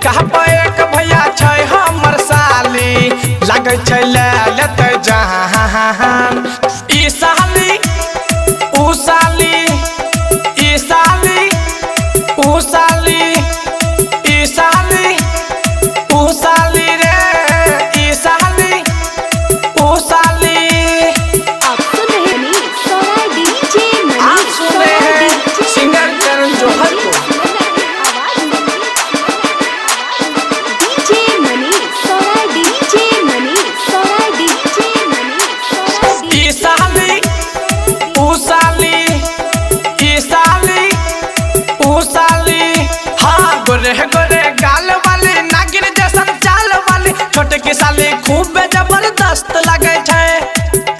पे एक भैया छै हमर साली लगे छै ले लेते जान। ई साली ऊ साली ई साली ऊ साली ई साली ऊ साली रे ई साली ऊ साली। आप सुन रहे हैं सोना डीजे मनीष। आप सुन रहे हैं सिंगर करण जौहर को। डीजे मनीष सोना डीजे मनीष सोना डीजे मनीष सोना ई साली ऊ साली ई साली ऊ साली। हाँ गोरे गोरे गाल वाली नागिन जैसन चाल वाली छोटे की साली खूब जबरदस्त लगे छै।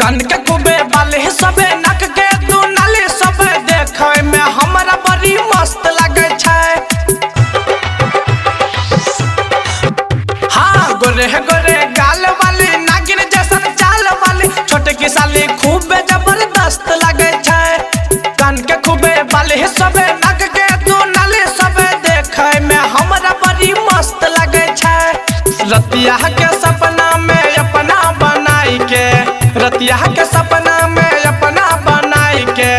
कान के खूबे बाली सबे नक के दू नाली सबे देखे में हमरा बड़ी मस्त लगे छै। हाँ गोरे गोरे गाल वाली नागिन जैसन चाल वाली छोटे की साली खूब जबरदस्त लगे छै। कान के खूबे बाली सबे नक के दू नाली सबे देखे में हमरा बड़ी मस्त लगे छै। रतिया के सपना में अपना बनाई के रतिया के सपना में अपना बनाई के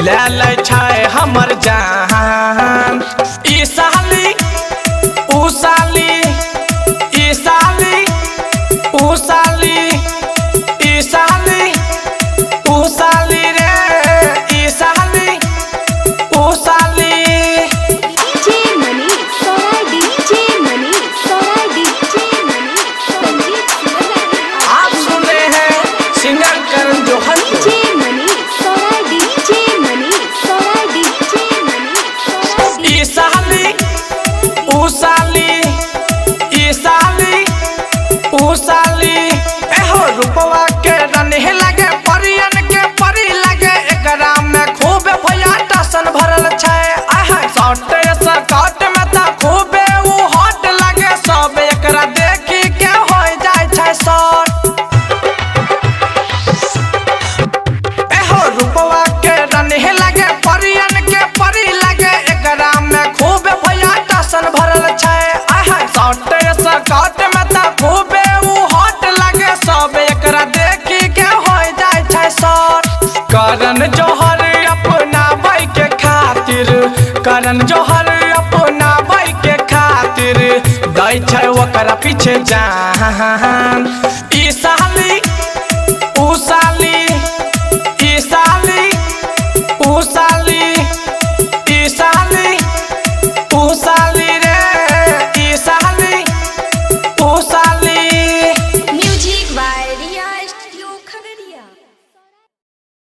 ले ले छै हमर जान। ई साली ऊ साली ई साली ऊ साली ई साली ऊ साली रे ई साली ऊ साली। डीजे मनीष सोना डीजे मनीष सोना डीजे मनीष संजीत आप सुन रहे हैं सिंगर करण जौहर को। डीजे मनीष सोना डीजे मनीष सोना डीजे मनीष सोना ई साली ऊ साली ई साली ऊ साली। एहो रूपवा के रानी लगे परियन के परी लगे एकरा में खूब भैया टसन भरल छै। आहा शॉर्ट स्कर्ट में त खूबे ऊ हॉट लगे सब एकरा देखी के हो जाय छै शॉर्ट। एहो रूपवा के रानी लगे परियन के परी लगे एकरा में खूब भैया टसन भरल छै। आहा शॉर्ट स्कर्ट में त खूबे ऊ हॉट लगे सब एकरा देखी के हो जाय छै शॉर्ट। करण जौहर अपना बाई के खातिर करण जौहर अपना बाई के खातिर दै छै ओकरा पीछे जान।